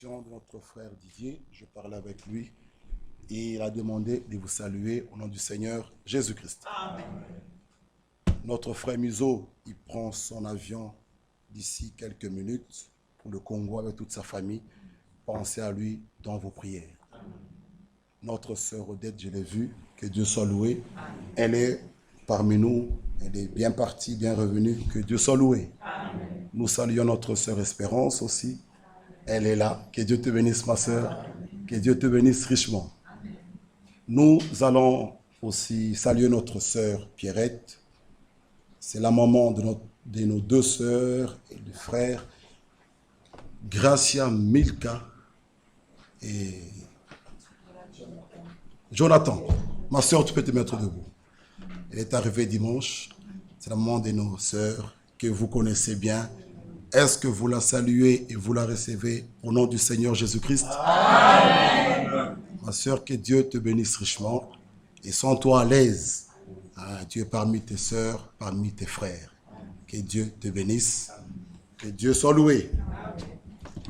De notre frère Didier, je parle avec lui et il a demandé de vous saluer au nom du Seigneur Jésus-Christ. Amen. Notre frère Muzo, il prend son avion d'ici quelques minutes pour le Congo avec toute sa famille. Pensez à lui dans vos prières. Amen. Notre sœur Odette, je l'ai vue, que Dieu soit loué. Amen. Elle est parmi nous, elle est bien partie, bien revenue, que Dieu soit loué. Amen. Nous saluons notre sœur Espérance aussi. Elle est là. Que Dieu te bénisse, ma sœur. Que Dieu te bénisse richement. Nous allons aussi saluer notre sœur Pierrette. C'est la maman de nos deux sœurs et de frères, Gracia Milka et Jonathan. Ma sœur, tu peux te mettre debout. Elle est arrivée dimanche. C'est la maman de nos sœurs que vous connaissez bien. Est-ce que vous la saluez et vous la recevez au nom du Seigneur Jésus-Christ? Amen. Ma sœur, que Dieu te bénisse richement et sens-toi à l'aise. Tu es parmi tes sœurs, parmi tes frères. Que Dieu te bénisse. Que Dieu soit loué.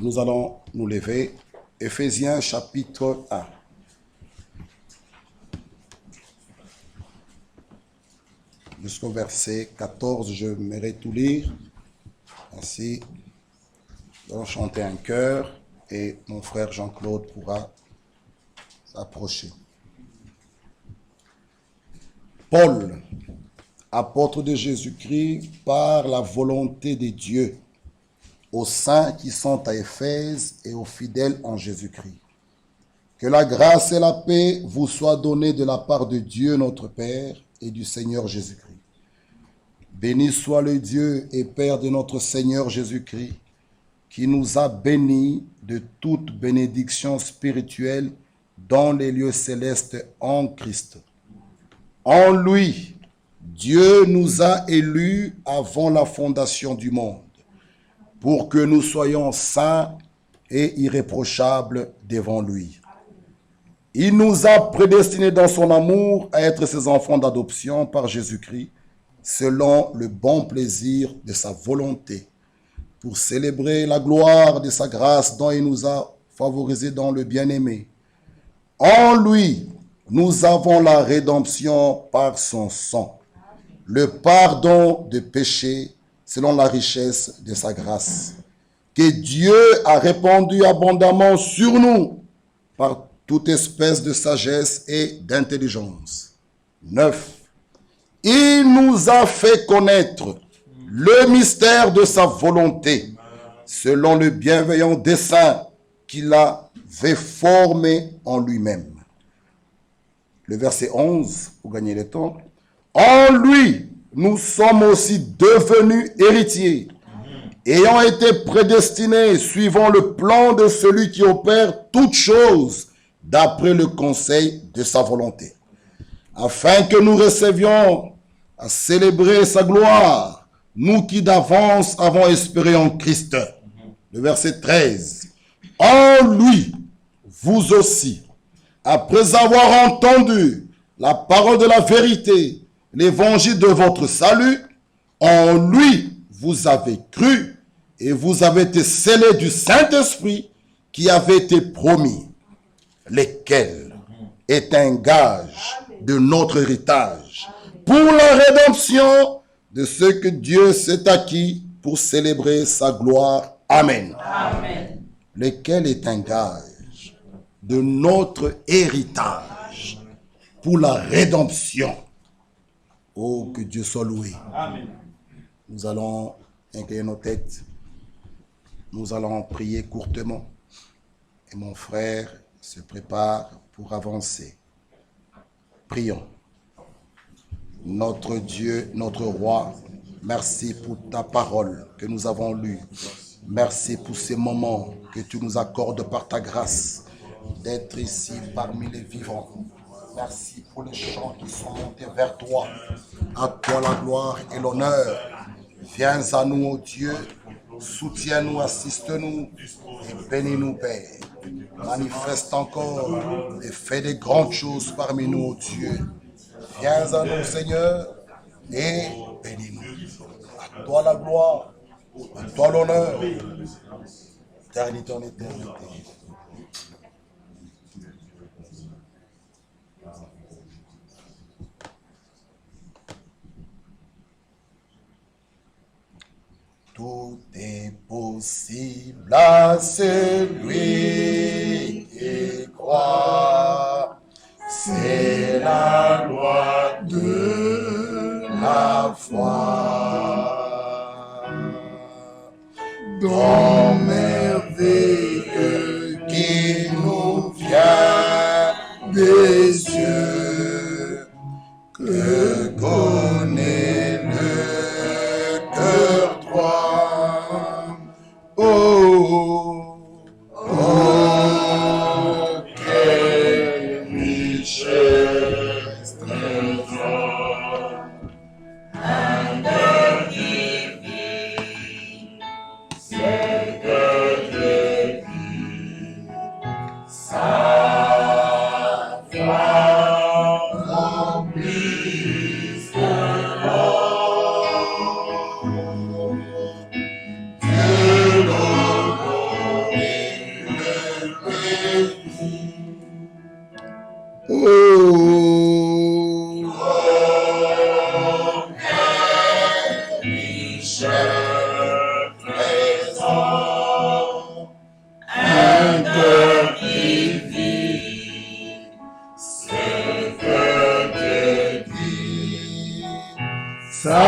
Nous allons nous lever. Éphésiens chapitre 1. Jusqu'au verset 14, je m'aimerais tout lire. Ainsi, nous allons chanter un chœur et mon frère Jean-Claude pourra s'approcher. Paul, apôtre de Jésus-Christ, par la volonté de Dieu, aux saints qui sont à Éphèse et aux fidèles en Jésus-Christ. Que la grâce et la paix vous soient données de la part de Dieu notre Père et du Seigneur Jésus-Christ. Béni soit le Dieu et Père de notre Seigneur Jésus-Christ, qui nous a bénis de toute bénédiction spirituelle dans les lieux célestes en Christ. En lui, Dieu nous a élus avant la fondation du monde, pour que nous soyons saints et irréprochables devant lui. Il nous a prédestinés dans son amour à être ses enfants d'adoption par Jésus-Christ, selon le bon plaisir de sa volonté, pour célébrer la gloire de sa grâce dont il nous a favorisés dans le bien-aimé. En lui, nous avons la rédemption par son sang, le pardon de péchés selon la richesse de sa grâce, que Dieu a répandu abondamment sur nous par toute espèce de sagesse et d'intelligence. 9. Il nous a fait connaître le mystère de sa volonté, selon le bienveillant dessein qu'il avait formé en lui-même. Le verset 11, pour gagner le temps. En lui, nous sommes aussi devenus héritiers, ayant été prédestinés, suivant le plan de celui qui opère toutes choses, d'après le conseil de sa volonté, afin que nous recevions à célébrer sa gloire, nous qui d'avance avons espéré en Christ. Le verset 13. En lui, vous aussi, après avoir entendu la parole de la vérité, l'évangile de votre salut, en lui, vous avez cru et vous avez été scellés du Saint-Esprit qui avait été promis, lequel est un gage de notre héritage pour la rédemption de ce que Dieu s'est acquis pour célébrer sa gloire. Amen. Amen. Lequel est un gage de notre héritage pour la rédemption. Oh, que Dieu soit loué. Amen. Nous allons incliner nos têtes. Nous allons prier courtement. Et mon frère se prépare pour avancer. Prions. Notre Dieu, notre roi, merci pour ta parole que nous avons lue. Merci pour ces moments que tu nous accordes par ta grâce d'être ici parmi les vivants. Merci pour les chants qui sont montés vers toi. À toi la gloire et l'honneur. Viens à nous, ô Dieu. Soutiens-nous, assiste-nous et bénis-nous, Père. Manifeste encore et fais des grandes choses parmi nous, ô Dieu. Viens à nous, Seigneur, et bénis-nous. À toi la gloire, à toi l'honneur. d'éternité en éternité. Tout est possible à celui qui croit. C'est la loi de la foi. Don merveilleux qui nous vient des cieux, que connaît le cœur droit. Oh, oh, quelle richesse trésor, un cœur divin, c'est que Dieu dit, sa foi remplit ce monde. Dieu l'honore et le bénit. Oh, quelle richesse trésor, un cœur divin, c'est que Dieu dit, sa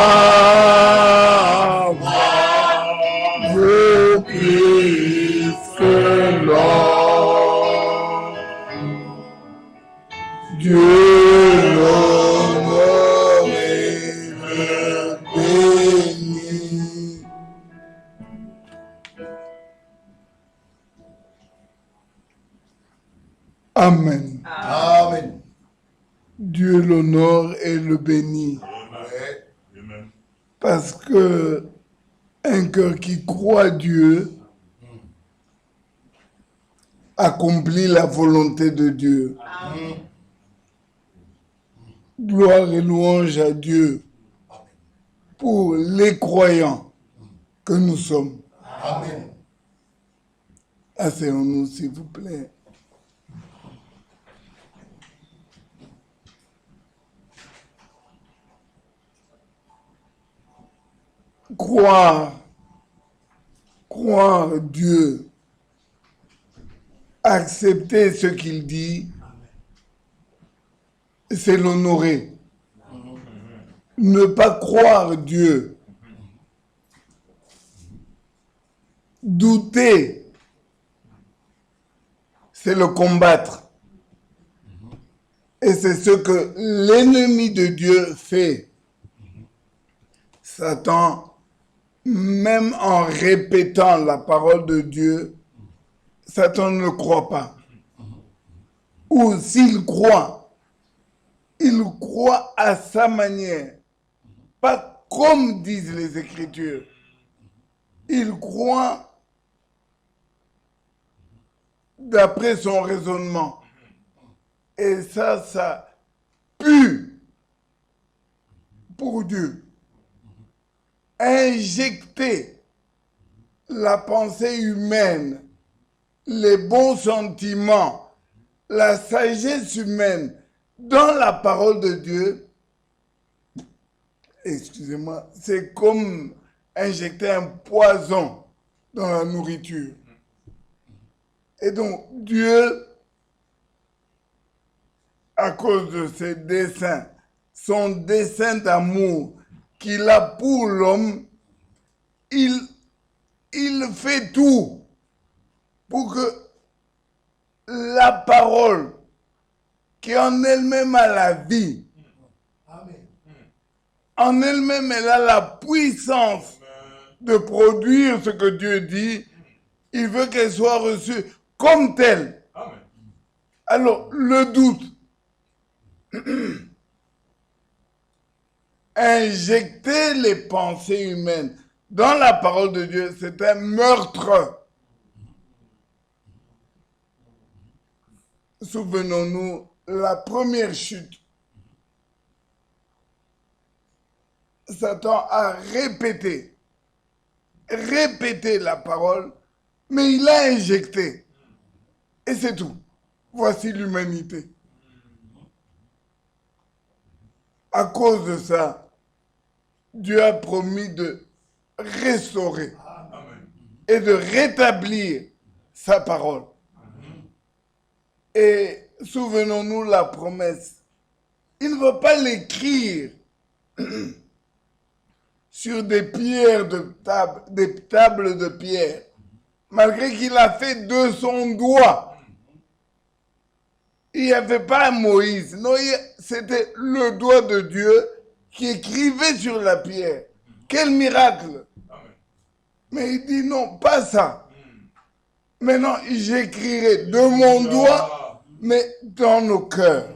voix vaut plus que l'or. Dieu l'honore et le bénit. Amen. Amen. Dieu l'honore et le bénit. Amen. Parce que un cœur qui croit Dieu accomplit la volonté de Dieu. Amen. Gloire et louange à Dieu pour les croyants que nous sommes. Amen. Asseyons-nous, s'il vous plaît. Croire Dieu, accepter ce qu'il dit, c'est l'honorer. Ne pas croire Dieu, douter, c'est le combattre. Et c'est ce que l'ennemi de Dieu fait. Satan, même en répétant la parole de Dieu, Satan ne croit pas. Ou s'il croit, il croit à sa manière, pas comme disent les Écritures. Il croit d'après son raisonnement. Et ça pue pour Dieu. Injecter la pensée humaine, les bons sentiments, la sagesse humaine dans la parole de Dieu, excusez-moi, c'est comme injecter un poison dans la nourriture. Et donc, Dieu, à cause de ses desseins, son dessein d'amour qu'il a pour l'homme, il fait tout pour que la parole, qui en elle-même a la vie, en elle-même elle a la puissance de produire ce que Dieu dit, il veut qu'elle soit reçue comme telle. Amen. Alors, le doute, injecter les pensées humaines dans la parole de Dieu, c'est un meurtre. Souvenons-nous, la première chute, Satan a répété la parole Mais il a injecté. Et c'est tout. Voici l'humanité. À cause de ça, Dieu a promis de restaurer et de rétablir sa parole. Et souvenons-nous la promesse. Il ne va pas l'écrire sur des pierres des tables de pierre, malgré qu'il a fait de son doigt. Il n'y avait pas Moïse, non, c'était le doigt de Dieu qui écrivait sur la pierre. Quel miracle! Mais il dit non, pas ça. Maintenant, j'écrirai de mon doigt, mais dans nos cœurs.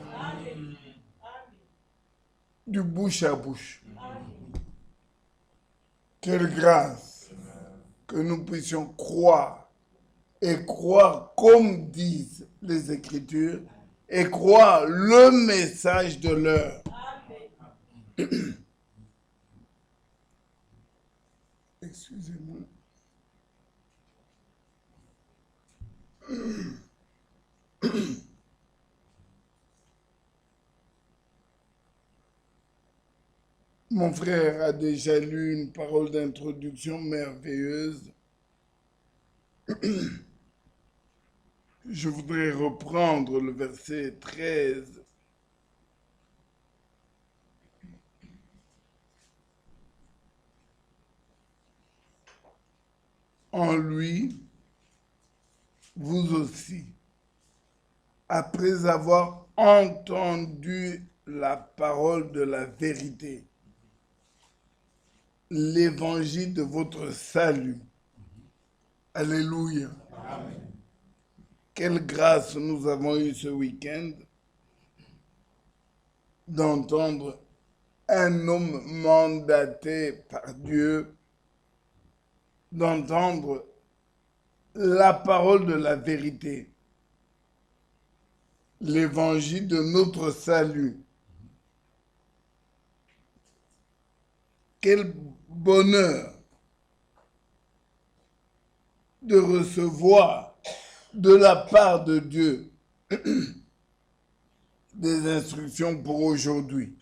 Du bouche à bouche. Quelle grâce que nous puissions croire et croire comme disent les Écritures et croire le message de l'heure. Excusez-moi. Mon frère a déjà lu une parole d'introduction merveilleuse. Je voudrais reprendre le verset 13. En lui, vous aussi, après avoir entendu la parole de la vérité, l'évangile de votre salut. Alléluia. Amen. Quelle grâce nous avons eue ce week-end d'entendre un homme mandaté par Dieu, d'entendre la parole de la vérité, l'évangile de notre salut. Quel bonheur de recevoir de la part de Dieu des instructions pour aujourd'hui.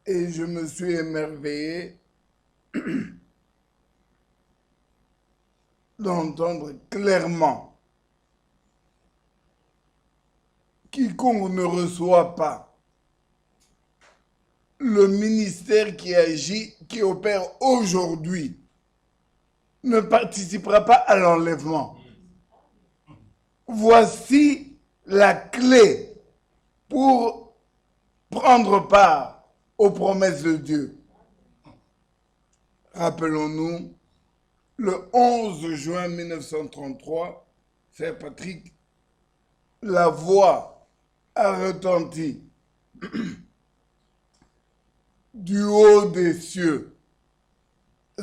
Et je me suis émerveillé d'entendre clairement quiconque ne reçoit pas le ministère qui agit, qui opère aujourd'hui, ne participera pas à l'enlèvement. Voici la clé pour prendre part aux promesses de Dieu. Rappelons-nous, le 11 juin 1933, Frère Patrick, la voix a retenti du haut des cieux,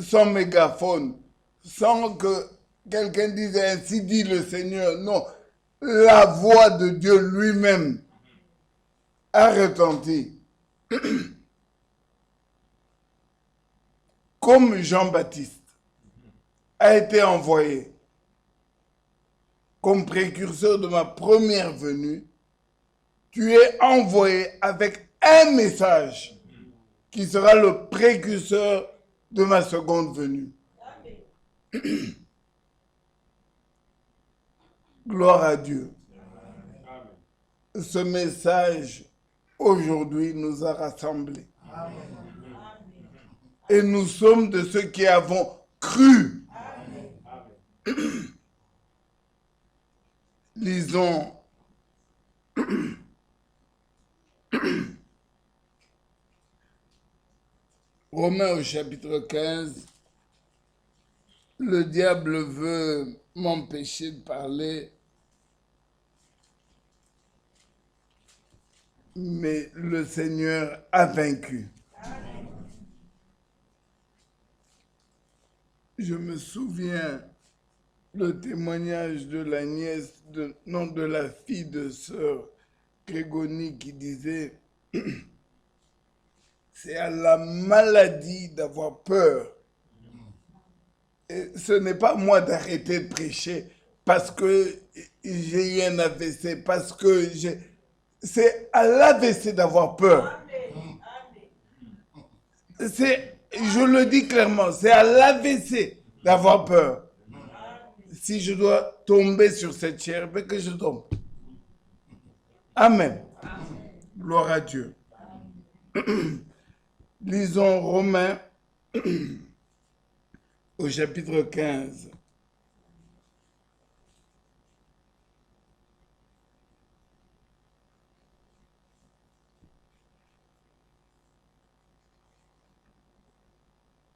sans mégaphone, sans que quelqu'un dise ainsi dit le Seigneur. Non, la voix de Dieu lui-même a retenti. Comme Jean-Baptiste a été envoyé comme précurseur de ma première venue, tu es envoyé avec un message qui sera le précurseur de ma seconde venue. Amen. Gloire à Dieu. Amen. Ce message, aujourd'hui, nous a rassemblés. Amen. Et nous sommes de ceux qui avons cru. Amen. Lisons Romains au chapitre 15. Le diable veut m'empêcher de parler, mais le Seigneur a vaincu. Amen. Je me souviens le témoignage de la nièce, de la fille de sœur Grégonie qui disait c'est à la maladie d'avoir peur ce n'est pas moi d'arrêter de prêcher parce que j'ai eu un AVC, parce que j'ai... C'est à l'AVC d'avoir peur. Je le dis clairement, c'est à l'AVC d'avoir peur. Si je dois tomber sur cette chair, ben que je tombe. Amen. Gloire à Dieu. Lisons Romains au chapitre 15.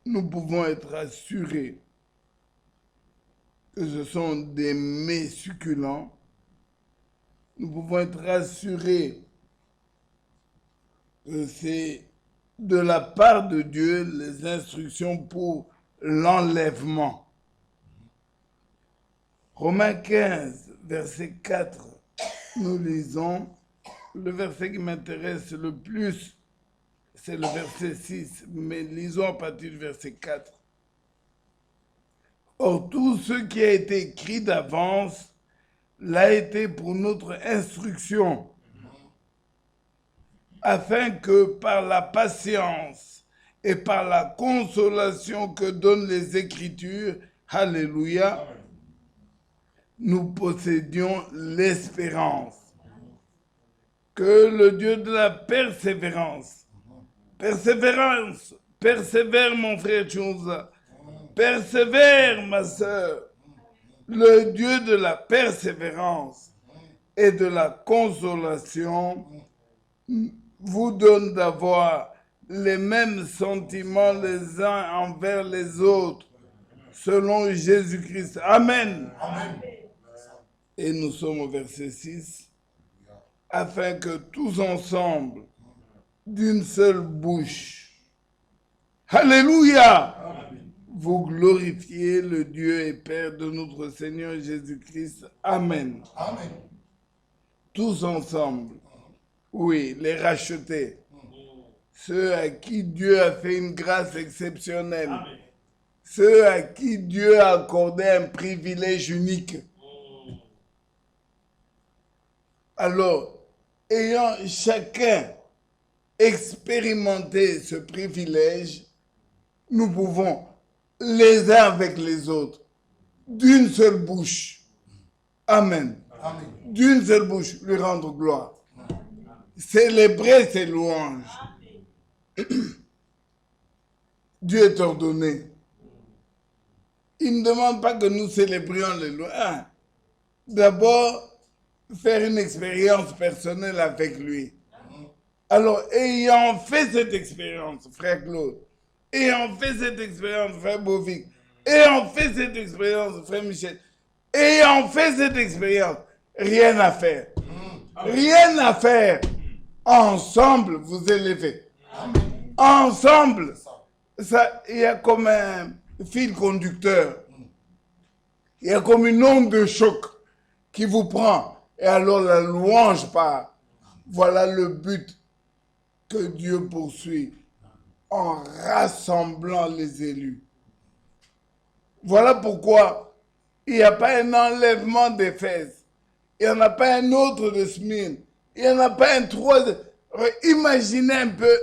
Nous pouvons être assurés que ce sont des mets succulents. Nous pouvons être rassurés que c'est de la part de Dieu les instructions pour l'enlèvement. Romains 15, verset 4, nous lisons, le verset qui m'intéresse le plus, c'est le verset 6, mais lisons à partir du verset 4. Or, tout ce qui a été écrit d'avance l'a été pour notre instruction, afin que par la patience et par la consolation que donnent les Écritures, alléluia, nous possédions l'espérance. Que le Dieu de la persévère mon frère Chouza, persévère ma sœur, le Dieu de la persévérance et de la consolation vous donne d'avoir les mêmes sentiments les uns envers les autres, selon Jésus-Christ. Amen. Amen. Et nous sommes au verset 6, afin que tous ensemble, d'une seule bouche, alléluia, amen, vous glorifiez le Dieu et Père de notre Seigneur Jésus-Christ. Amen. Amen. Tous ensemble, oui, les rachetés, ceux à qui Dieu a fait une grâce exceptionnelle, amen, ceux à qui Dieu a accordé un privilège unique. Alors, ayant chacun expérimenté ce privilège, nous pouvons, les uns avec les autres, d'une seule bouche, amen, amen, d'une seule bouche, lui rendre gloire, célébrer ses louanges. Dieu est ordonné. Il ne demande pas que nous célébrions les louanges. D'abord, faire une expérience personnelle avec lui. Alors, ayant fait cette expérience, frère Claude, ayant fait cette expérience, frère Bovic, ayant fait cette expérience, frère Michel, ayant fait cette expérience, rien à faire. Rien à faire. Ensemble, vous élevez. Ensemble, il y a comme un fil conducteur. Il y a comme une onde de choc qui vous prend. Et alors la louange part. Voilà le but que Dieu poursuit en rassemblant les élus. Voilà pourquoi il n'y a pas un enlèvement d'Éphèse. Il n'y en a pas un autre de Smyrne. Il n'y en a pas un troisième. Imaginez un peu,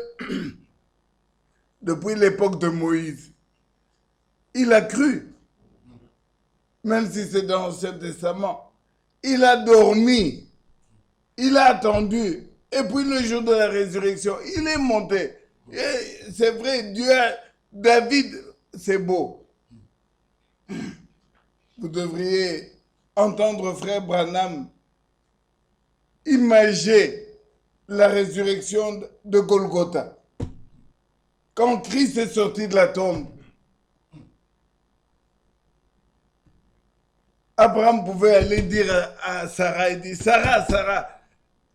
depuis l'époque de Moïse, il a cru, même si c'est dans l'Ancien Testament. Il a dormi, il a attendu, et puis le jour de la résurrection, il est monté. C'est vrai, David, c'est beau. Vous devriez entendre frère Branham imager la résurrection de Golgotha. Quand Christ est sorti de la tombe, Abraham pouvait aller dire à Sarah, il dit, Sarah,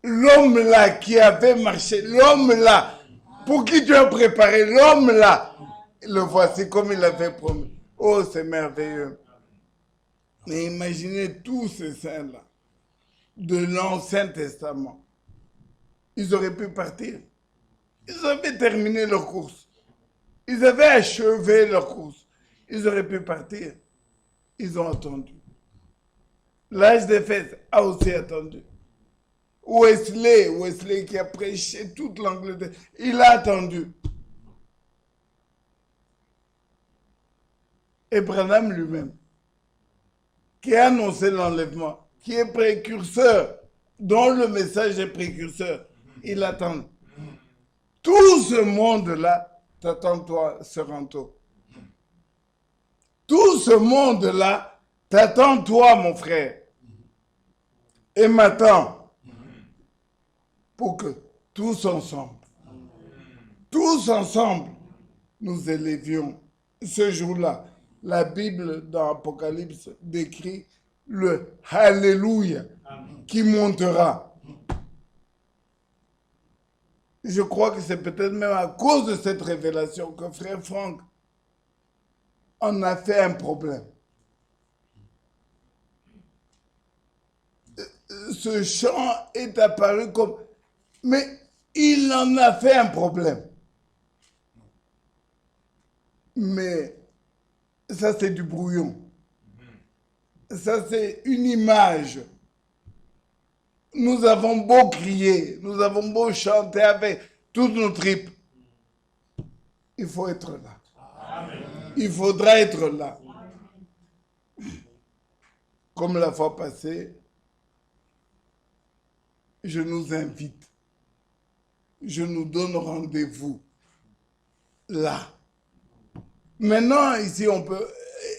l'homme là qui avait marché, l'homme là, pour qui tu as préparé, l'homme là, le voici comme il avait promis. Oh, c'est merveilleux. Mais imaginez tous ces saints-là, de l'Ancien Testament. Ils auraient pu partir. Ils avaient terminé leur course. Ils avaient achevé leur course. Ils auraient pu partir. Ils ont attendu. L'âge d'Éphèse a aussi attendu. Wesley qui a prêché toute l'Angleterre, il a attendu. Et Branham lui-même, qui a annoncé l'enlèvement, qui est précurseur, dont le message est précurseur, il attend. Tout ce monde-là t'attend, toi, Seranto. Tout ce monde-là t'attend, toi, mon frère. Et m'attend pour que tous ensemble, nous élevions ce jour-là. La Bible dans Apocalypse décrit le Alléluia qui montera. Je crois que c'est peut-être même à cause de cette révélation que frère Franck en a fait un problème. Ce chant est apparu comme... Mais il en a fait un problème. Mais ça, c'est du brouillon. Ça, c'est une image. Nous avons beau crier, nous avons beau chanter avec toutes nos tripes. Il faut être là. Amen. Il faudra être là. Comme la fois passée, je nous invite. Je nous donne rendez-vous là. Maintenant, ici,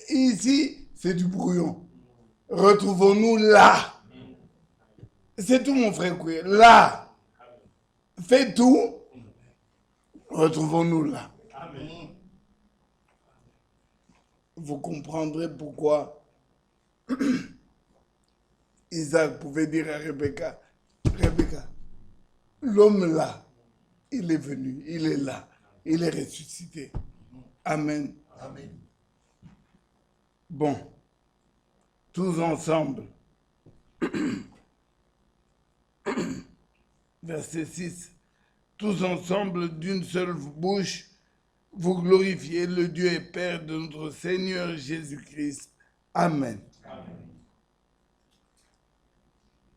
ici, c'est du brouillon. Retrouvons-nous là. C'est tout, mon frère Koué. Là. Fais tout. Retrouvons-nous là. Amen. Vous comprendrez pourquoi Isaac pouvait dire à Rebecca, l'homme là, il est venu, il est là, il est ressuscité. Amen. Amen. Bon, tous ensemble. Verset 6. Tous ensemble d'une seule bouche, vous glorifiez le Dieu et Père de notre Seigneur Jésus-Christ. Amen. Amen.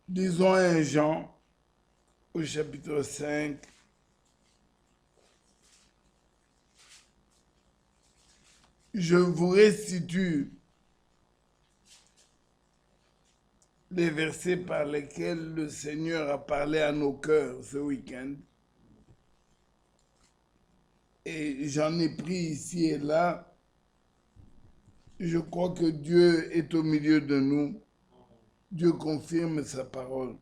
Disons 1 Jean au chapitre 5. Je vous restitue les versets par lesquels le Seigneur a parlé à nos cœurs ce week-end. Et j'en ai pris ici et là. Je crois que Dieu est au milieu de nous. Dieu confirme sa parole.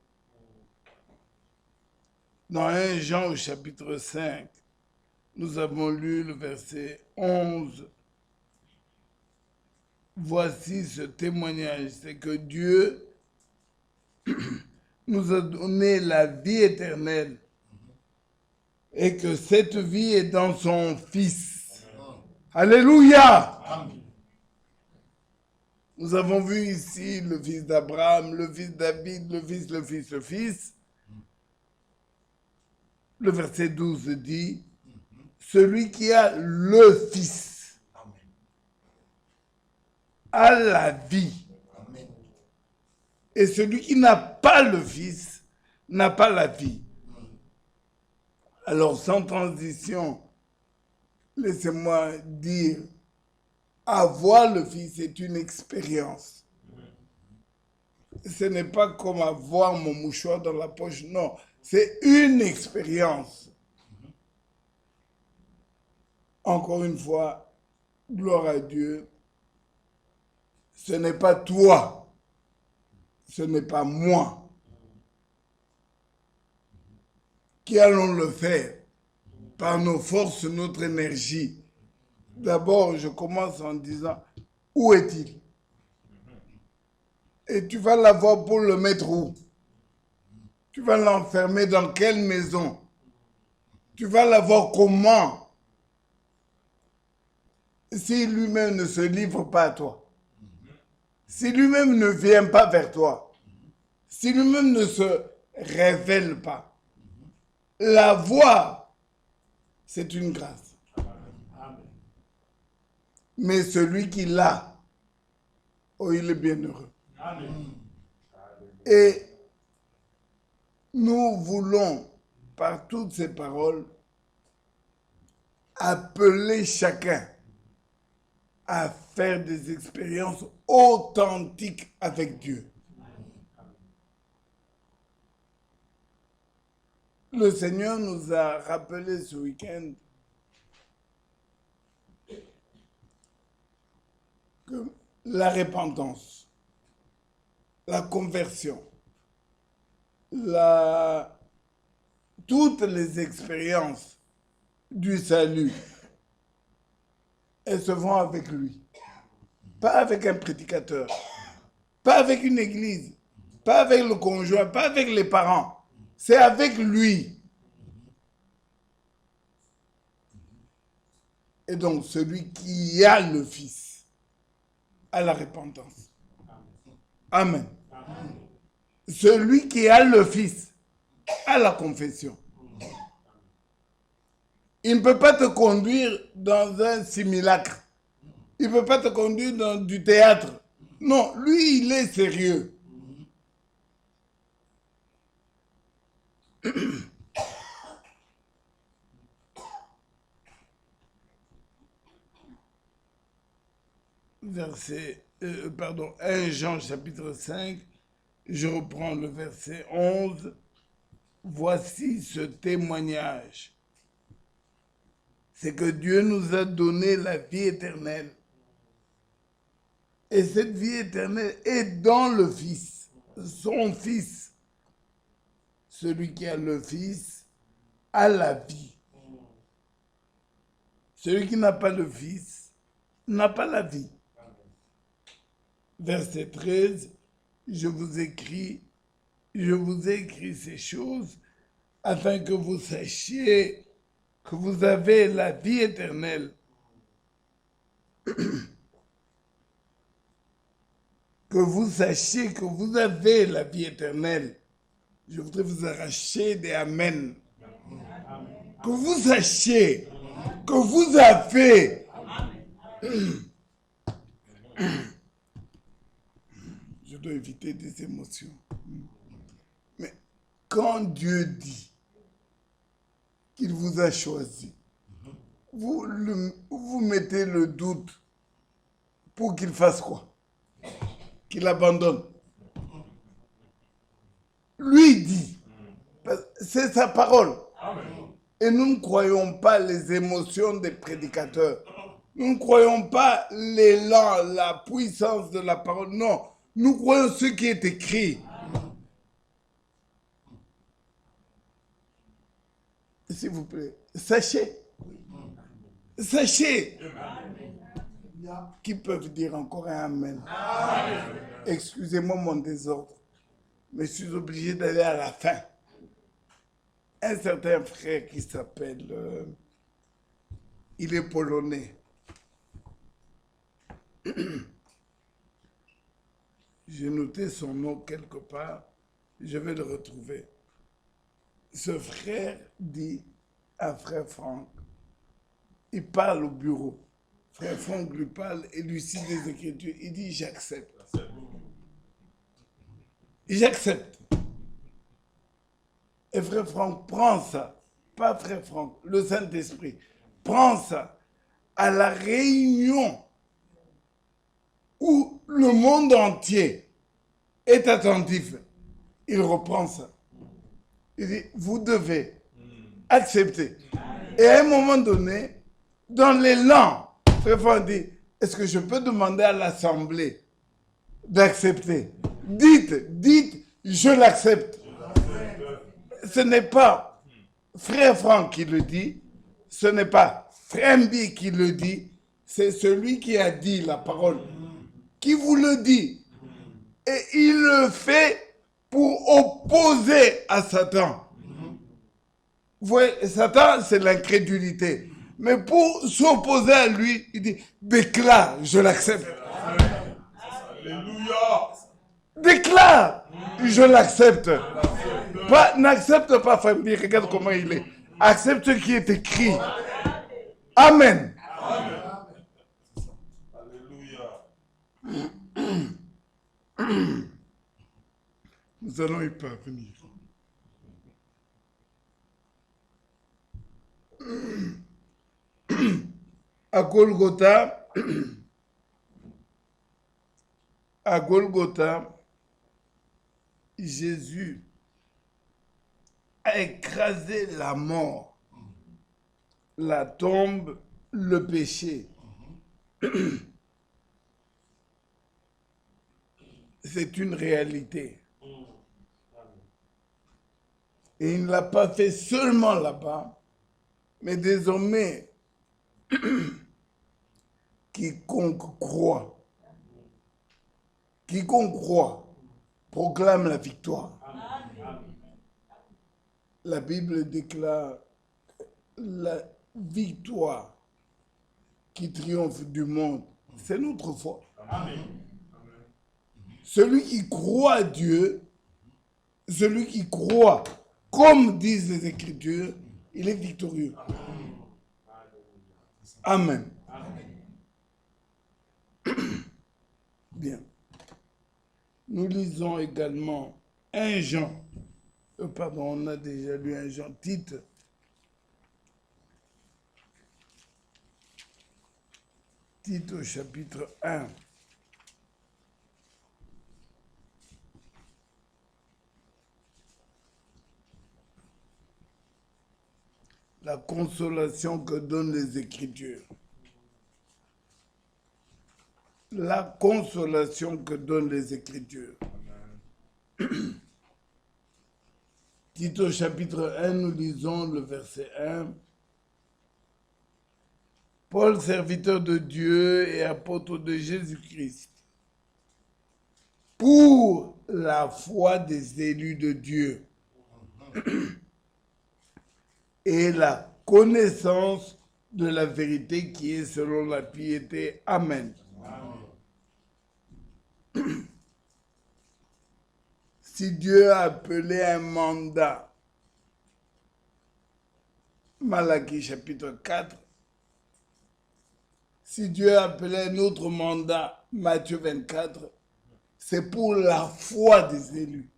Dans 1 Jean au chapitre 5, nous avons lu le verset 11. Voici ce témoignage, c'est que Dieu nous a donné la vie éternelle et que cette vie est dans son Fils. Alléluia! Amen. Nous avons vu ici le fils d'Abraham, le fils de David, le fils. Le verset 12 dit, celui qui a le Fils a la vie. Amen. Et celui qui n'a pas le Fils n'a pas la vie. Alors, sans transition, laissez-moi dire, avoir le Fils est une expérience. Ce n'est pas comme avoir mon mouchoir dans la poche, non. C'est une expérience. Encore une fois, gloire à Dieu. Ce n'est pas toi. Ce n'est pas moi qui allons le faire par nos forces, notre énergie. D'abord, je commence en disant, où est-il? Et tu vas l'avoir pour le mettre où? Tu vas l'enfermer dans quelle maison? Tu vas l'avoir comment? Si lui-même ne se livre pas à toi, si lui-même ne vient pas vers toi, si lui-même ne se révèle pas, l'avoir, c'est une grâce. Mais celui qui l'a, oh, il est bienheureux. Amen. Et nous voulons, par toutes ces paroles, appeler chacun à faire des expériences authentiques avec Dieu. Le Seigneur nous a rappelé ce week-end que la repentance, la conversion, toutes les expériences du salut, elles se font avec lui. Pas avec un prédicateur, pas avec une église, pas avec le conjoint, pas avec les parents. C'est avec lui. Et donc, celui qui a le Fils a la repentance. Amen. Amen. Celui qui a le Fils a la confession. Il ne peut pas te conduire dans un simulacre. Il ne peut pas te conduire dans du théâtre. Non, lui, il est sérieux. Verset, 1 Jean chapitre 5, je reprends le verset 11. Voici ce témoignage. C'est que Dieu nous a donné la vie éternelle. Et cette vie éternelle est dans le Fils, son Fils. Celui qui a le Fils a la vie. Celui qui n'a pas le Fils n'a pas la vie. Verset 13, je vous ai écrit ces choses afin que vous sachiez que vous avez la vie éternelle. Que vous sachiez que vous avez la vie éternelle. Je voudrais vous arracher des Amen. Que vous sachiez que vous avez. Je dois éviter des émotions. Mais quand Dieu dit qu'il vous a choisi, vous mettez le doute pour qu'il fasse quoi? Qu'il abandonne. Lui dit, c'est sa parole. Amen. Et nous ne croyons pas les émotions des prédicateurs. Nous ne croyons pas l'élan, la puissance de la parole. Non, nous croyons ce qui est écrit. S'il vous plaît, sachez. Sachez. Qui peuvent dire encore un Amen? Excusez-moi mon désordre, mais je suis obligé d'aller à la fin. Un certain frère qui s'appelle, il est polonais. J'ai noté son nom quelque part, je vais le retrouver. Ce frère dit à frère Franck, il parle au bureau. Frère Franck lui parle et lui cite des Écritures. Il dit, j'accepte. J'accepte. Et frère Franck prend ça, pas frère Franck, le Saint-Esprit, prend ça à la réunion où le monde entier est attentif. Il reprend ça. Il dit, vous devez accepter. Et à un moment donné, dans l'élan, frère Franck dit, est-ce que je peux demander à l'Assemblée d'accepter? Dites, je l'accepte. Ce n'est pas frère Franck qui le dit, ce n'est pas frère Mbi qui le dit, c'est celui qui a dit la parole, qui vous le dit. Et il le fait pour opposer à Satan. Vous voyez, Satan, c'est l'incrédulité. Mais pour s'opposer à lui, il dit, déclare, je l'accepte. Alléluia. Déclare, je l'accepte. N'accepte pas, famille, regarde comment il est. Accepte ce qui est écrit. Amen. Nous allons y parvenir. À Golgotha, Jésus a écrasé la mort, la tombe, le péché. C'est une réalité. Et il ne l'a pas fait seulement là-bas, mais désormais, quiconque croit proclame la victoire. La Bible déclare la victoire qui triomphe du monde. C'est notre foi. Amen. Celui qui croit à Dieu, celui qui croit, comme disent les Écritures, il est victorieux. Amen. Bien. Nous lisons également 1 Jean. Pardon, on a déjà lu 1 Jean. Tite. Tite au chapitre 1. La consolation que donnent les Écritures. La consolation que donnent les Écritures. Tite au chapitre 1, nous lisons le verset 1. Paul, serviteur de Dieu et apôtre de Jésus-Christ, pour la foi des élus de Dieu et la connaissance de la vérité qui est selon la piété. Amen. Si Dieu a appelé un mandat, Malachie chapitre 4, si Dieu a appelé un autre mandat, Matthieu 24, c'est pour la foi des élus.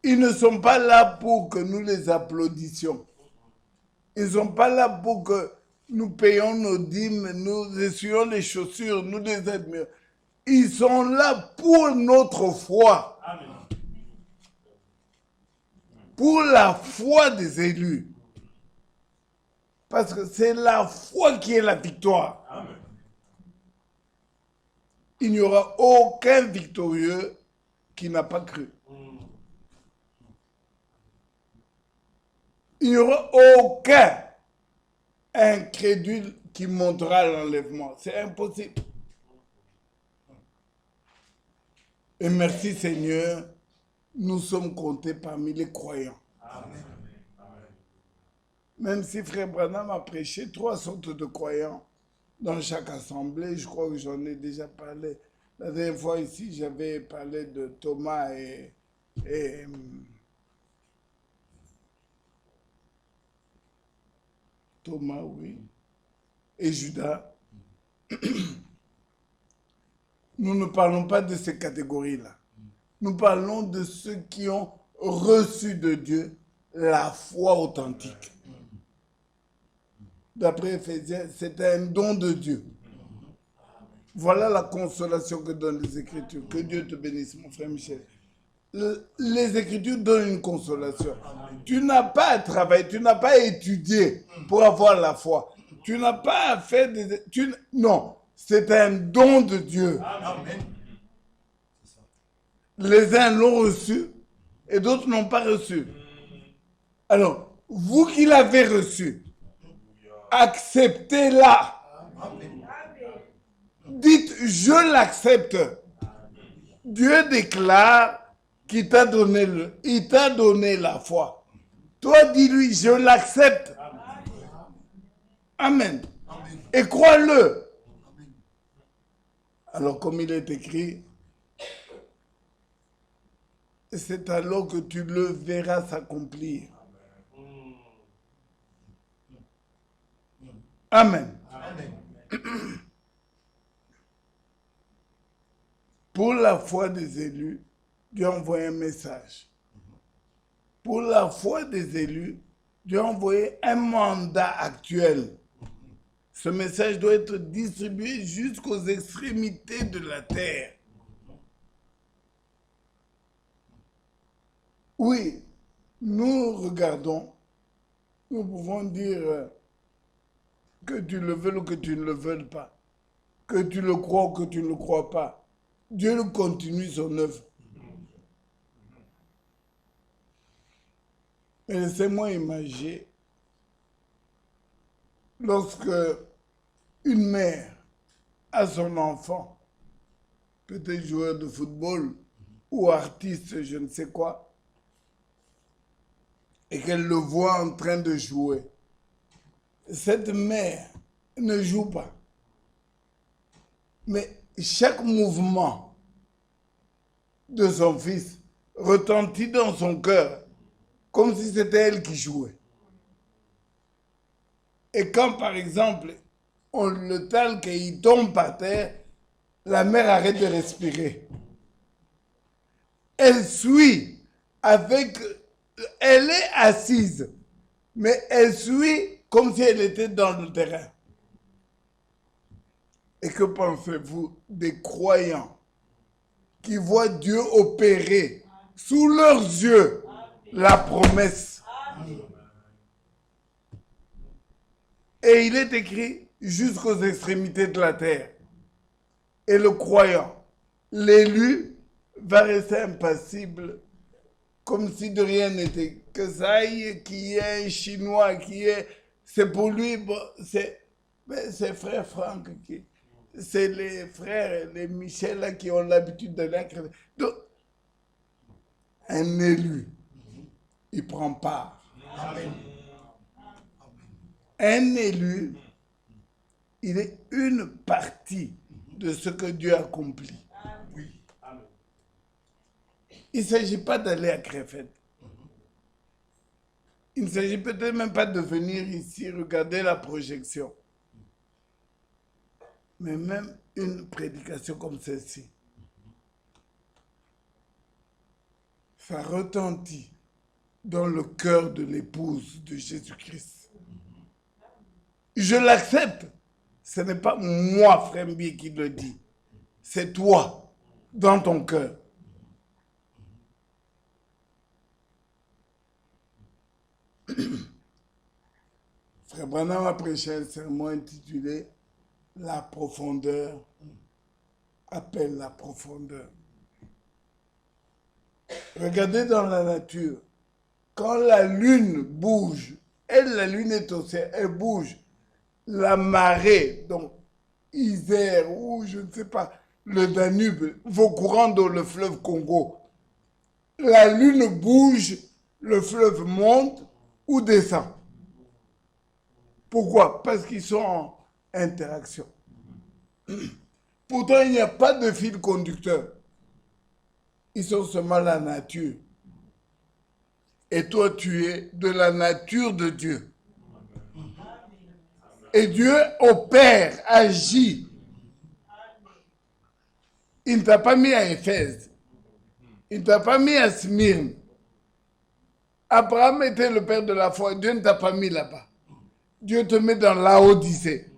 Ils ne sont pas là pour que nous les applaudissions. Ils ne sont pas là pour que nous payons nos dîmes, nous essuyons les chaussures, nous les admirons. Ils sont là pour notre foi. Amen. Pour la foi des élus. Parce que c'est la foi qui est la victoire. Amen. Il n'y aura aucun victorieux qui n'a pas cru. Il n'y aura aucun incrédule qui montera l'enlèvement. C'est impossible. Et merci Seigneur, nous sommes comptés parmi les croyants. Amen. Même si Frère Branham a prêché 3 sortes de croyants dans chaque assemblée, je crois que j'en ai déjà parlé. La dernière fois ici, j'avais parlé de Thomas et Thomas, oui, et Judas. Nous ne parlons pas de ces catégories-là. Nous parlons de ceux qui ont reçu de Dieu la foi authentique. D'après Éphésiens, c'est un don de Dieu. Voilà la consolation que donnent les Écritures. Que Dieu te bénisse, mon frère Michel. Les Écritures donnent une consolation. Tu n'as pas à travailler, tu n'as pas à étudier pour avoir la foi. Tu n'as pas à faire des... Non, c'est un don de Dieu. Amen. Les uns l'ont reçu et d'autres n'ont pas reçu. Alors, vous qui l'avez reçu, acceptez-la. Dites, je l'accepte. Dieu déclare qu'il t'a donné il t'a donné la foi. Toi, dis-lui, je l'accepte. Amen. Et crois-le. Alors, comme il est écrit, c'est alors que tu le verras s'accomplir. Amen. Amen. Pour la foi des élus, Dieu a envoyé un message. Pour la foi des élus, Dieu a envoyé un mandat actuel. Ce message doit être distribué jusqu'aux extrémités de la terre. Oui, nous regardons, nous pouvons dire que tu le veux ou que tu ne le veux pas, que tu le crois ou que tu ne le crois pas. Dieu continue son œuvre. Mais laissez-moi imaginer, lorsque une mère a son enfant, peut-être joueur de football ou artiste, je ne sais quoi, et qu'elle le voit en train de jouer. Cette mère ne joue pas. Mais chaque mouvement de son fils retentit dans son cœur comme si c'était elle qui jouait. Et quand, par exemple, on le talque et il tombe par terre, la mère arrête de respirer. Elle suit avec... Elle est assise, mais elle suit comme si elle était dans le terrain. Et que pensez-vous des croyants qui voient Dieu opérer sous leurs yeux la promesse? Et il est écrit jusqu'aux extrémités de la terre. Et le croyant, l'élu, va rester impassible, comme si de rien n'était. Que ça y est, qui est un Chinois, qui est... C'est pour lui, bon, c'est frère Franck, c'est les frères, les Michel là, qui ont l'habitude de l'être. Donc, un élu, il prend part. Amen. Un élu, il est une partie de ce que Dieu accomplit. Oui. Il ne s'agit pas d'aller à Crefeld. Il ne s'agit peut-être même pas de venir ici regarder la projection. Mais même une prédication comme celle-ci, ça retentit dans le cœur de l'épouse de Jésus-Christ. Je l'accepte. Ce n'est pas moi, Frembi, qui le dit. C'est toi, dans ton cœur. Frère Branham a prêché un sermon intitulé « La profondeur appelle la profondeur ». Regardez dans la nature, quand la lune bouge, elle, la lune est au ciel, elle bouge, la marée, donc Isère ou je ne sais pas, le Danube, vos courants dans le fleuve Congo, la lune bouge, le fleuve monte ou descend. Pourquoi? Parce qu'ils sont en interaction. Pourtant, il n'y a pas de fil conducteur. Ils sont seulement la nature. Et toi, tu es de la nature de Dieu. Et Dieu opère, agit. Il ne t'a pas mis à Éphèse. Il ne t'a pas mis à Smyrne. Abraham était le père de la foi. Dieu ne t'a pas mis là-bas. Dieu te met dans l'Odyssée.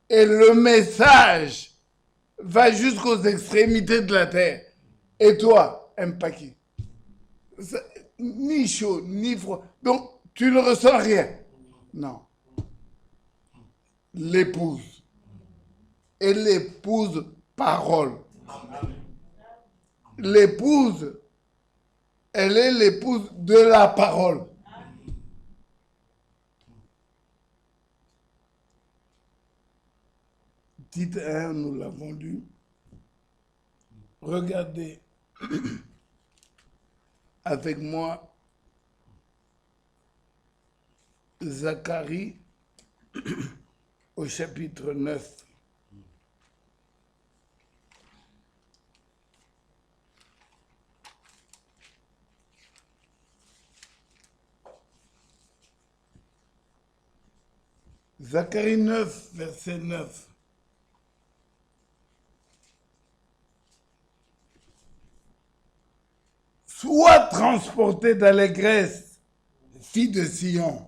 Et le message va jusqu'aux extrémités de la terre. Et toi, un paquet. Ni chaud, ni froid. Donc, tu ne ressens rien. Non. L'épouse. Et l'épouse parole. L'épouse, elle est l'épouse de la parole. Titre 1, nous l'avons lu. Regardez avec moi Zacharie au chapitre 9. Zacharie 9, verset 9. sois transportée d'allégresse, fille de Sion.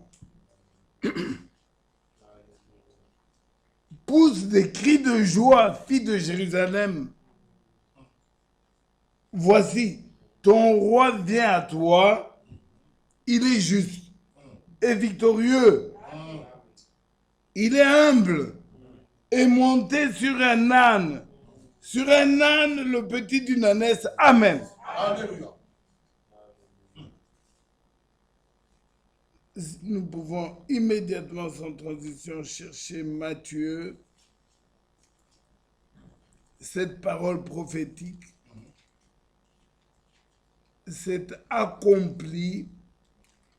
Pousse des cris de joie, fille de Jérusalem. Voici, ton roi vient à toi, il est juste et victorieux. Il est humble et monté sur un âne. Sur un âne, le petit d'une ânesse. Amen. Alléluia. Nous pouvons immédiatement, sans transition, chercher Matthieu, cette parole prophétique s'est accomplie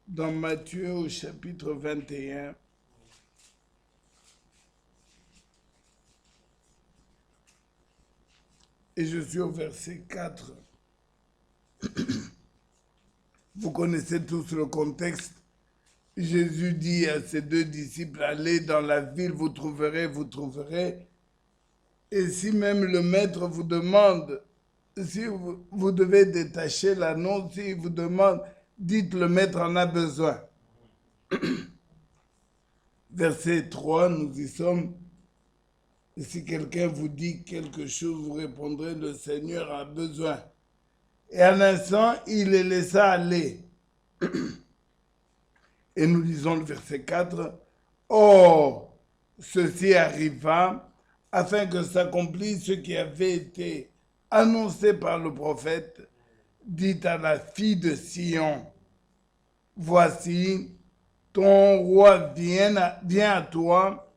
dans Matthieu au chapitre 21. Et je suis au verset 4. Vous connaissez tous le contexte. Jésus dit à ses deux disciples, allez dans la ville, vous trouverez. Et si même le maître vous demande, si vous devez détacher l'annonce, s'il vous demande, dites le maître en a besoin. Verset 3, nous y sommes. Et si quelqu'un vous dit quelque chose, vous répondrez, le Seigneur a besoin. Et à l'instant, il les laissa aller. Et nous lisons le verset 4. Or, ceci arriva afin que s'accomplisse ce qui avait été annoncé par le prophète, dit à la fille de Sion, voici, ton roi vient à toi,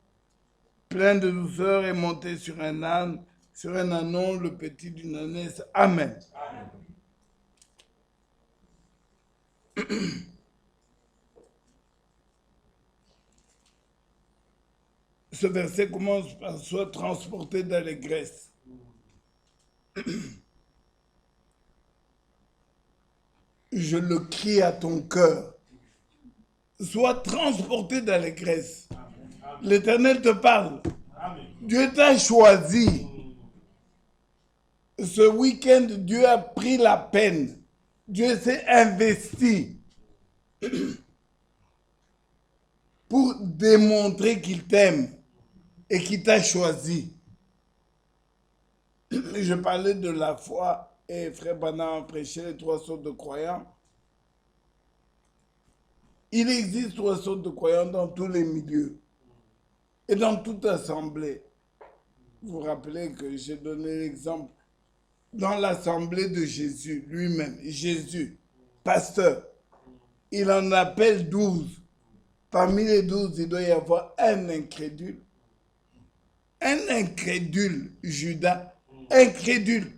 plein de douceur et monté sur un âne, sur un ânon, le petit d'une ânesse. Amen. Ce verset commence par « Sois transporté d'allégresse ». Je le crie à ton cœur. Sois transporté d'allégresse. L'Éternel te parle. Dieu t'a choisi. Ce week-end, Dieu a pris la peine. Dieu s'est investi pour démontrer qu'il t'aime et qu'il t'a choisi. Je parlais de la foi et Frère Banan prêchait les 3 sortes de croyants. Il existe 3 sortes de croyants dans tous les milieux et dans toute assemblée. Vous vous rappelez que j'ai donné l'exemple dans l'assemblée de Jésus lui-même. Jésus, pasteur, il en appelle 12. Parmi les 12, il doit y avoir un incrédule. Un incrédule, Judas, incrédule,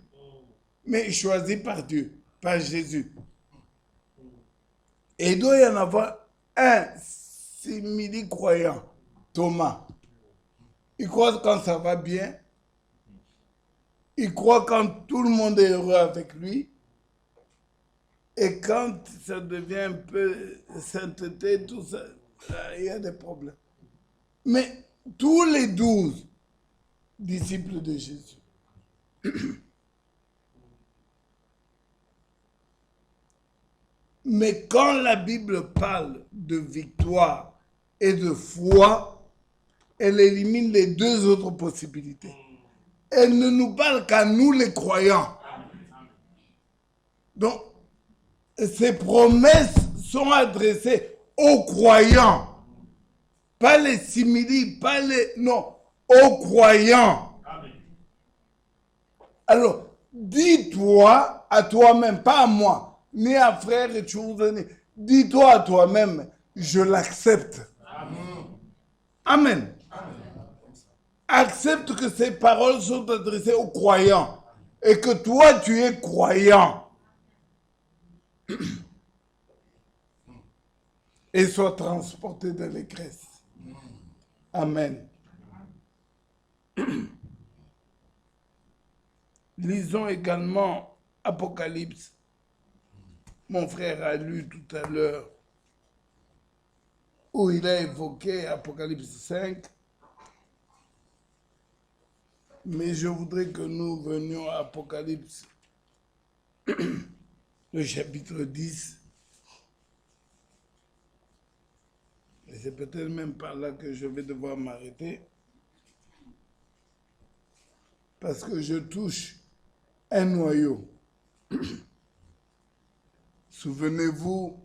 mais choisi par Dieu, par Jésus. Et il doit y en avoir un simili-croyant, Thomas. Il croit quand ça va bien. Il croit quand tout le monde est heureux avec lui. Et quand ça devient un peu sainteté, tout ça, il y a des problèmes. Mais tous les 12 disciples de Jésus, mais quand la Bible parle de victoire et de foi, elle élimine les 2 autres possibilités. Elle ne nous parle qu'à nous les croyants. Donc, ces promesses sont adressées aux croyants. Pas les simili, pas les... Non, aux croyants. Alors, dis-toi à toi-même, pas à moi, ni à frère et Tchourdeni. Dis-toi à toi-même, je l'accepte. Amen. Accepte que ces paroles sont adressées aux croyants et que toi, tu es croyant. Et sois transporté d'allégresse. Amen. Lisons également Apocalypse. Mon frère a lu tout à l'heure où il a évoqué Apocalypse 5. Mais je voudrais que nous venions à Apocalypse le chapitre 10. Et c'est peut-être même par là que je vais devoir m'arrêter. Parce que je touche un noyau. Souvenez-vous,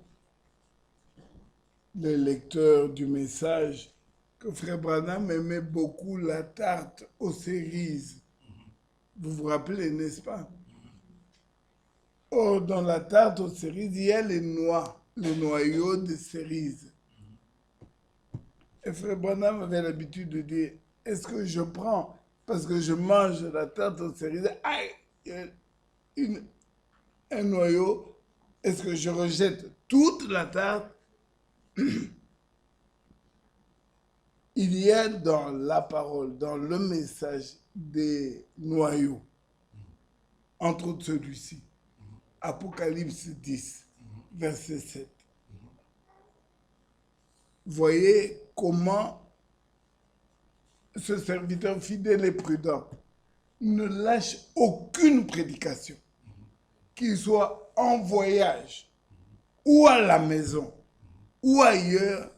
les lecteurs du message, que Frère Branham aimait beaucoup la tarte aux cerises. Vous vous rappelez, n'est-ce pas? Or, dans la tarte aux cerises, il y a les noix, les noyaux de cerises. Et Frère Branham avait l'habitude de dire, est-ce que je prends, parce que je mange la tarte aux cerises, aïe, il y a un noyau, est-ce que je rejette toute la tarte? Il y a dans la parole, dans le message, des noyaux, entre autres celui-ci. Apocalypse 10, verset 7. Voyez comment ce serviteur fidèle et prudent ne lâche aucune prédication, qu'il soit en voyage ou à la maison ou ailleurs,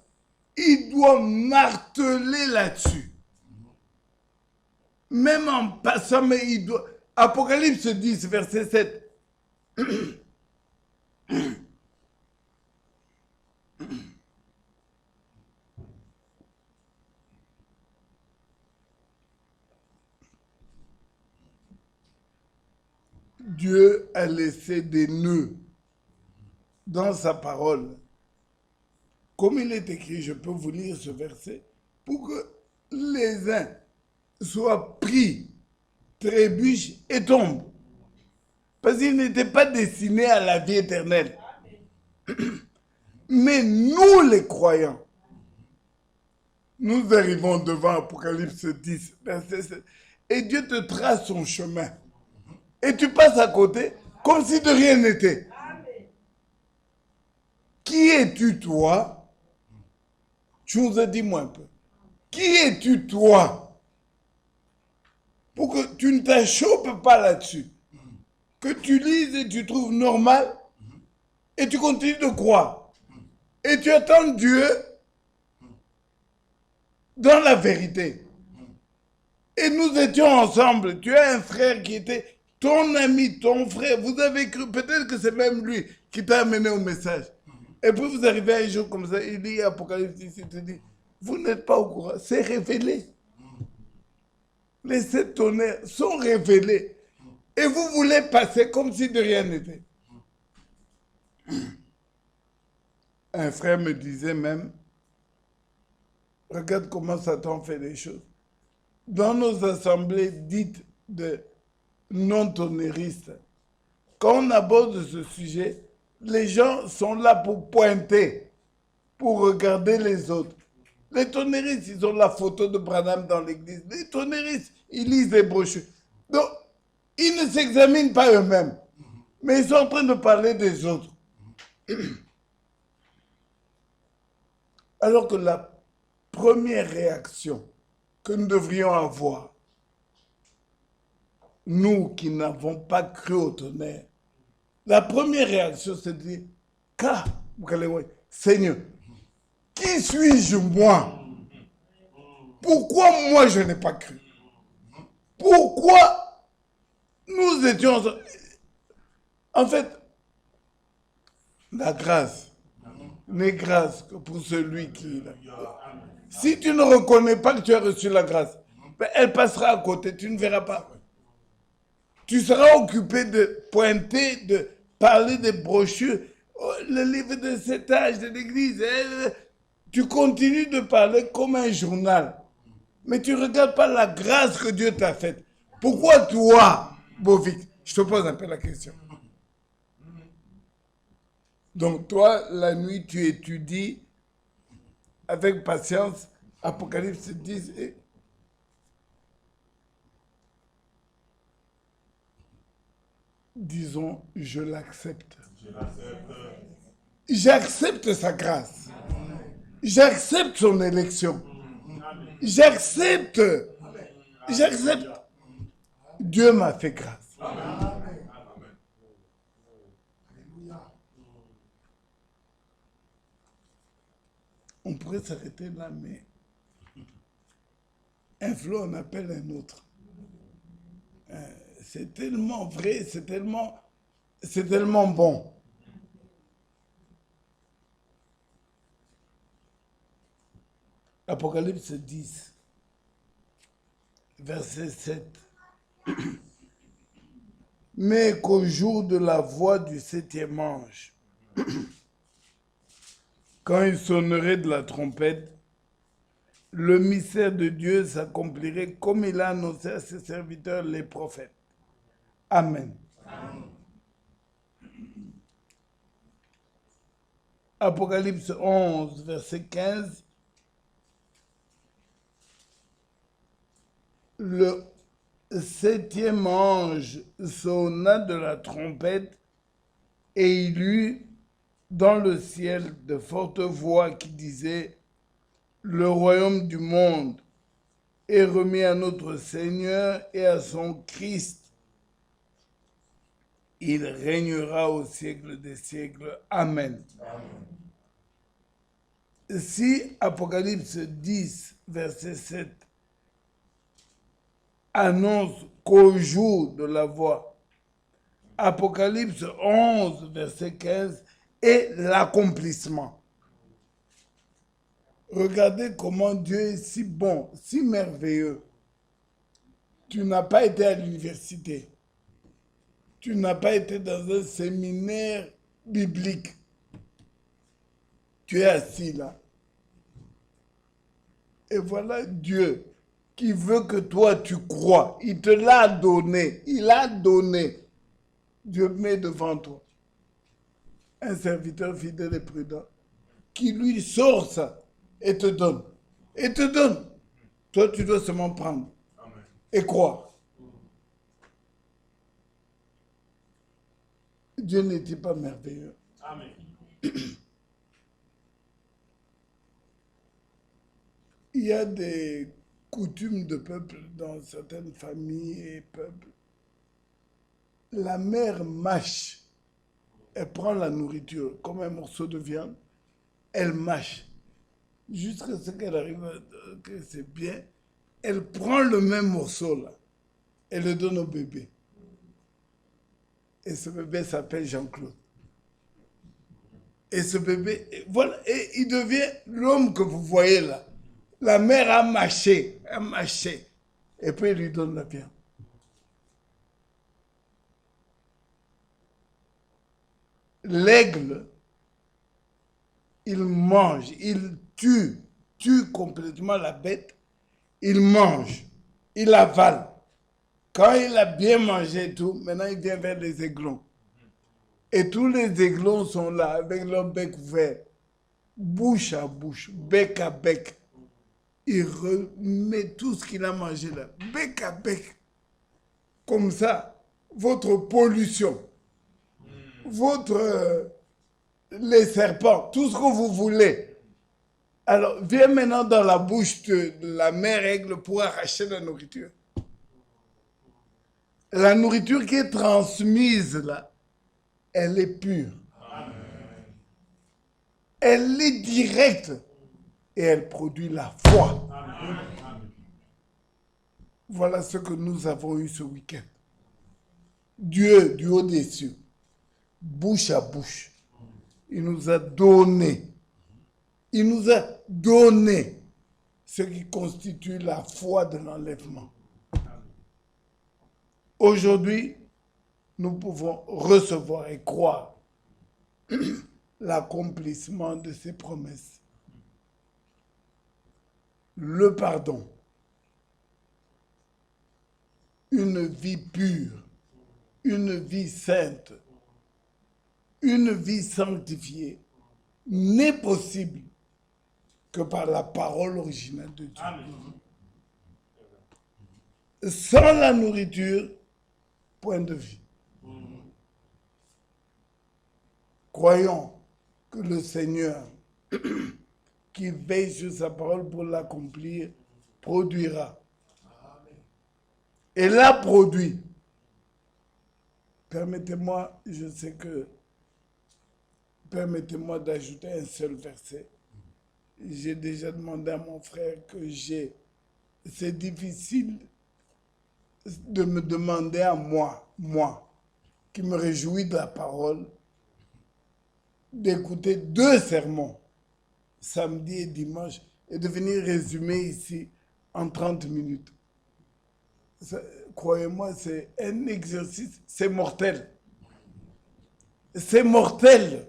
il doit marteler là-dessus. Même en passant, mais il doit... Apocalypse 10, verset 7. Dieu a laissé des nœuds dans sa parole. Comme il est écrit, je peux vous lire ce verset, pour que les uns soient pris, trébuchent et tombent. Parce qu'ils n'étaient pas destinés à la vie éternelle. Mais nous, les croyants, nous arrivons devant Apocalypse 10, verset 7, et Dieu te trace son chemin. Et tu passes à côté comme si de rien n'était. Qui es-tu, toi? Tu nous as dit, moi un peu. Qui es-tu, toi? Pour que tu ne t'achoppes pas là-dessus. Que tu lises et tu trouves normal. Et tu continues de croire. Et tu attends Dieu dans la vérité. Et nous étions ensemble. Tu as un frère qui était ton ami, ton frère. Vous avez cru, peut-être que c'est même lui qui t'a amené au message. Et puis vous arrivez un jour comme ça, il lit Apocalypse 10, il te dit, vous n'êtes pas au courant, c'est révélé. Les 7 tonnerres sont révélés. Et vous voulez passer comme si de rien n'était. Un frère me disait même, regarde comment Satan fait les choses. Dans nos assemblées dites de non-tonnéristes, quand on aborde ce sujet, les gens sont là pour pointer, pour regarder les autres. Les tonnéristes, ils ont la photo de Branham dans l'église. Les tonnéristes, ils lisent les brochures. Donc, ils ne s'examinent pas eux-mêmes, mais ils sont en train de parler des autres. Alors que la première réaction que nous devrions avoir, nous qui n'avons pas cru au tonnerre, la première réaction, c'est de dire, Seigneur, qui suis-je moi? Pourquoi moi je n'ai pas cru? Pourquoi nous étions... En fait, la grâce n'est grâce que pour celui qui l'a. Si tu ne reconnais pas que tu as reçu la grâce, ben elle passera à côté, tu ne verras pas. Tu seras occupé de pointer, de parler des brochures, le livre de cet âge de l'église. Tu continues de parler comme un journal. Mais tu ne regardes pas la grâce que Dieu t'a faite. Pourquoi toi, Bovic? Je te pose un peu la question. Donc toi, la nuit, tu étudies avec patience Apocalypse 10 et... Disons, je l'accepte. J'accepte sa grâce. J'accepte son élection. J'accepte. Dieu m'a fait grâce. pourrait s'arrêter là, mais un flot en appelle un autre. C'est tellement vrai, c'est tellement bon. Apocalypse 10, verset 7. Mais qu'au jour de la voix du 7e ange, quand il sonnerait de la trompette, le mystère de Dieu s'accomplirait comme il a annoncé à ses serviteurs les prophètes. Amen. Amen. Apocalypse 11, verset 15. Le 7e ange sonna de la trompette et il eut dans le ciel de fortes voix qui disaient: le royaume du monde est remis à notre Seigneur et à son Christ. Il régnera au siècle des siècles. Amen. Amen. Si Apocalypse 10, verset 7, annonce qu'au jour de la voix, Apocalypse 11, verset 15, est l'accomplissement. Regardez comment Dieu est si bon, si merveilleux. Tu n'as pas été à l'université. Tu n'as pas été dans un séminaire biblique. Tu es assis là. Et voilà Dieu qui veut que toi tu crois. Il te l'a donné. Il a donné. Dieu met devant toi un serviteur fidèle et prudent qui lui sort ça et te donne. Et te donne. Toi, tu dois seulement prendre. Amen. Et croire. Dieu n'est-il pas merveilleux? Amen. Il y a des coutumes de peuple dans certaines familles et peuples. La mère mâche. Elle prend la nourriture comme un morceau de viande. Elle mâche. Jusqu'à ce qu'elle arrive que c'est bien. Elle prend le même morceau là. Elle le donne au bébé. Et ce bébé s'appelle Jean-Claude. Et ce bébé, voilà, et il devient l'homme que vous voyez là. La mère a mâché. Et puis il lui donne la viande. L'aigle, il mange, il tue complètement la bête, il mange, il avale. Quand il a bien mangé et tout, maintenant il vient vers les aiglons. Et tous les aiglons sont là avec leur bec ouvert, bouche à bouche, bec à bec. Il remet tout ce qu'il a mangé là, bec à bec. Comme ça, votre pollution, les serpents, tout ce que vous voulez. Alors, viens maintenant dans la bouche de la mère aigle pour arracher la nourriture. La nourriture qui est transmise là, elle est pure. Amen. Elle est directe et elle produit la foi. Amen. Voilà ce que nous avons eu ce week-end. Dieu, du haut des cieux, bouche à bouche, il nous a donné. Il nous a donné ce qui constitue la foi de l'enlèvement. Aujourd'hui, nous pouvons recevoir et croire l'accomplissement de ces promesses. Le pardon, une vie pure, une vie sainte, une vie sanctifiée n'est possible que par la parole originale de Dieu. Amen. Sans la nourriture, point de vie. Croyons que le Seigneur, qui veille sur sa parole pour l'accomplir, produira. Et l'a produit. Permettez-moi d'ajouter un seul verset. J'ai déjà demandé à mon frère que c'est difficile de me demander à moi, qui me réjouis de la parole, d'écouter 2 sermons, samedi et dimanche, et de venir résumer ici en 30 minutes. Croyez-moi, c'est un exercice, c'est mortel. C'est mortel.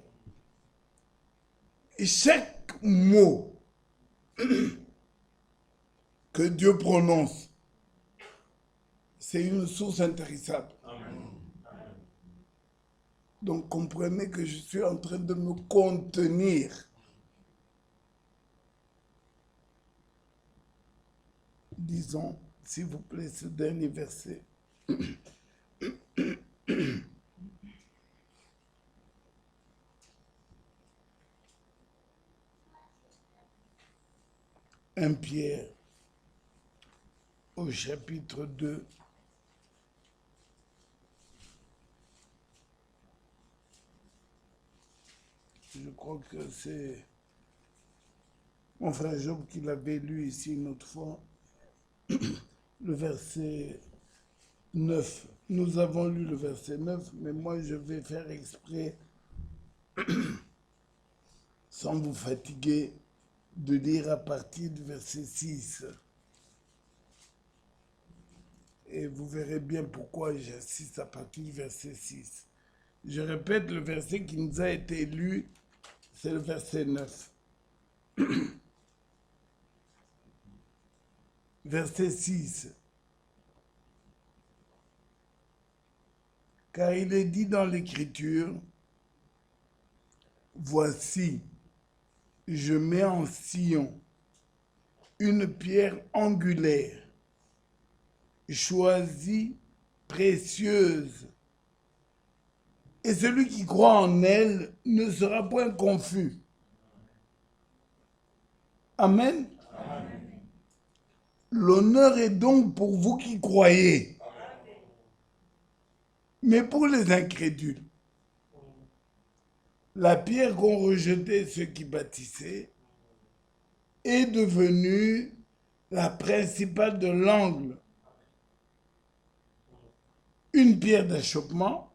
Et chaque mot que Dieu prononce, c'est une source intarissable. Donc comprenez que je suis en train de me contenir. Disons, s'il vous plaît, ce dernier verset. 1 Pierre, au chapitre 2. Je crois que c'est mon frère Job qui l'avait lu ici une autre fois. Le verset 9. Nous avons lu le verset 9, mais moi je vais faire exprès, sans vous fatiguer, de lire à partir du verset 6. Et vous verrez bien pourquoi j'insiste à partir du verset 6. Je répète, le verset qui nous a été lu, c'est le verset 9. Verset 6. Car il est dit dans l'Écriture, « Voici, je mets en Sion une pierre angulaire, choisie, précieuse, et celui qui croit en elle ne sera point confus. » Amen. Amen. L'honneur est donc pour vous qui croyez. Mais pour les incrédules, la pierre qu'ont rejetée ceux qui bâtissaient est devenue la principale de l'angle, une pierre d'achoppement,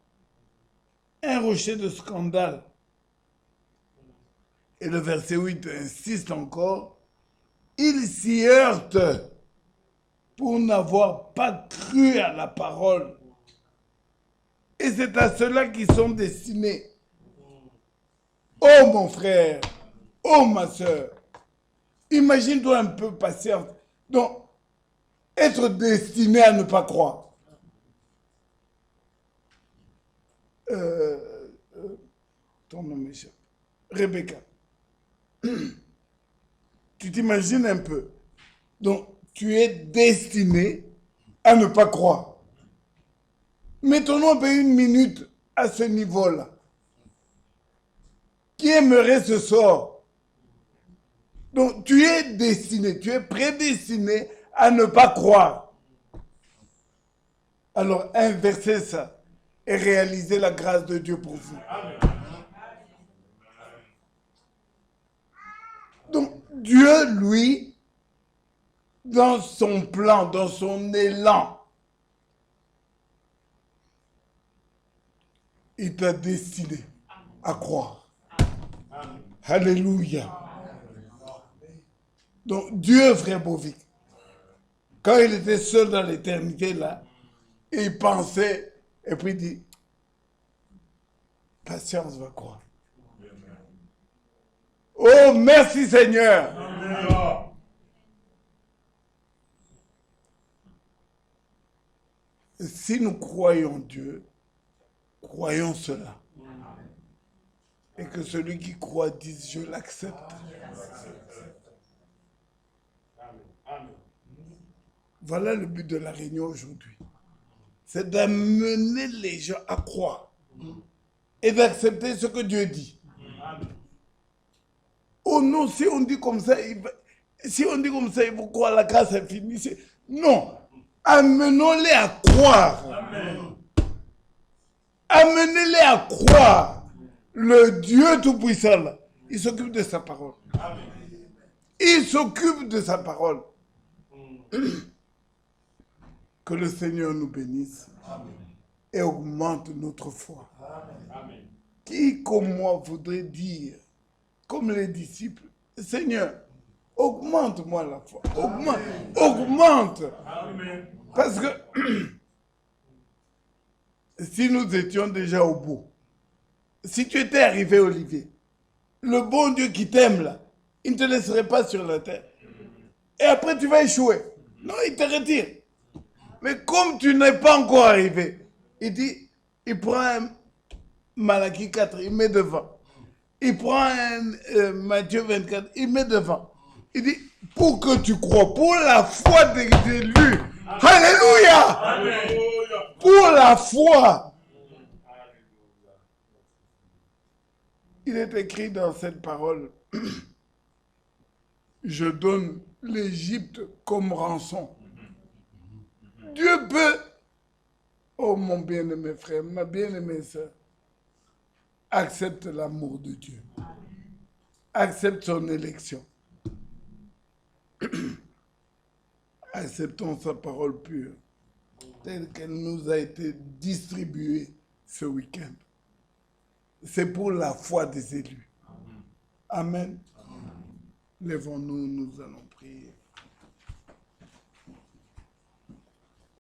un rocher de scandale. Et le verset 8 insiste encore, ils s'y heurtent pour n'avoir pas cru à la parole. Et c'est à cela qu'ils sont destinés. Oh mon frère, oh ma soeur, imagine-toi un peu patiente. Donc, être destiné à ne pas croire. Ton nom m'échappe. Rebecca. Tu t'imagines un peu. Donc, tu es destiné à ne pas croire. Mettons-nous un peu une minute à ce niveau-là. Qui aimerait ce sort? Donc, tu es destiné, tu es prédestiné à ne pas croire. Alors, inversez ça et réalisez la grâce de Dieu pour vous. Donc, Dieu, lui, dans son plan, dans son élan, il t'a destiné à croire. Amen. Alléluia. Donc Dieu, frère Bovic, quand il était seul dans l'éternité là, il pensait, et puis il dit, patience va croire. Oh, merci Seigneur. Amen. Si nous croyons Dieu, croyons cela. Et que celui qui croit dise, je l'accepte. Voilà le but de la réunion aujourd'hui. C'est d'amener les gens à croire et d'accepter ce que Dieu dit. Oh non, si on dit comme ça, il faut croire la grâce infinie. Non, amenons-les à croire. Amen. Amenez-les à croire. Le Dieu Tout-Puissant, là, il s'occupe de sa parole. Amen. Il s'occupe de sa parole. Que le Seigneur nous bénisse. Amen. Et augmente notre foi. Amen. Qui, comme moi, voudrait dire, comme les disciples, Seigneur, augmente-moi la foi. Augmente. Amen. Parce que si nous étions déjà au bout, si tu étais arrivé, Olivier, le bon Dieu qui t'aime là, il ne te laisserait pas sur la terre. Et après, tu vas échouer. Non, il te retire. Mais comme tu n'es pas encore arrivé, il dit, il prend un Malachie 4, il met devant. Il prend un Matthieu 24, il met devant. Il dit, pour que tu crois, pour la foi des élus. Alléluia! Alléluia! Pour la foi. Il est écrit dans cette parole, je donne l'Égypte comme rançon. Dieu peut, oh mon bien-aimé frère, ma bien-aimée sœur, accepte l'amour de Dieu. Accepte son élection. Acceptons sa parole pure, telle qu'elle nous a été distribuée ce week-end. C'est pour la foi des élus. Amen. Lèvons-nous, nous allons prier.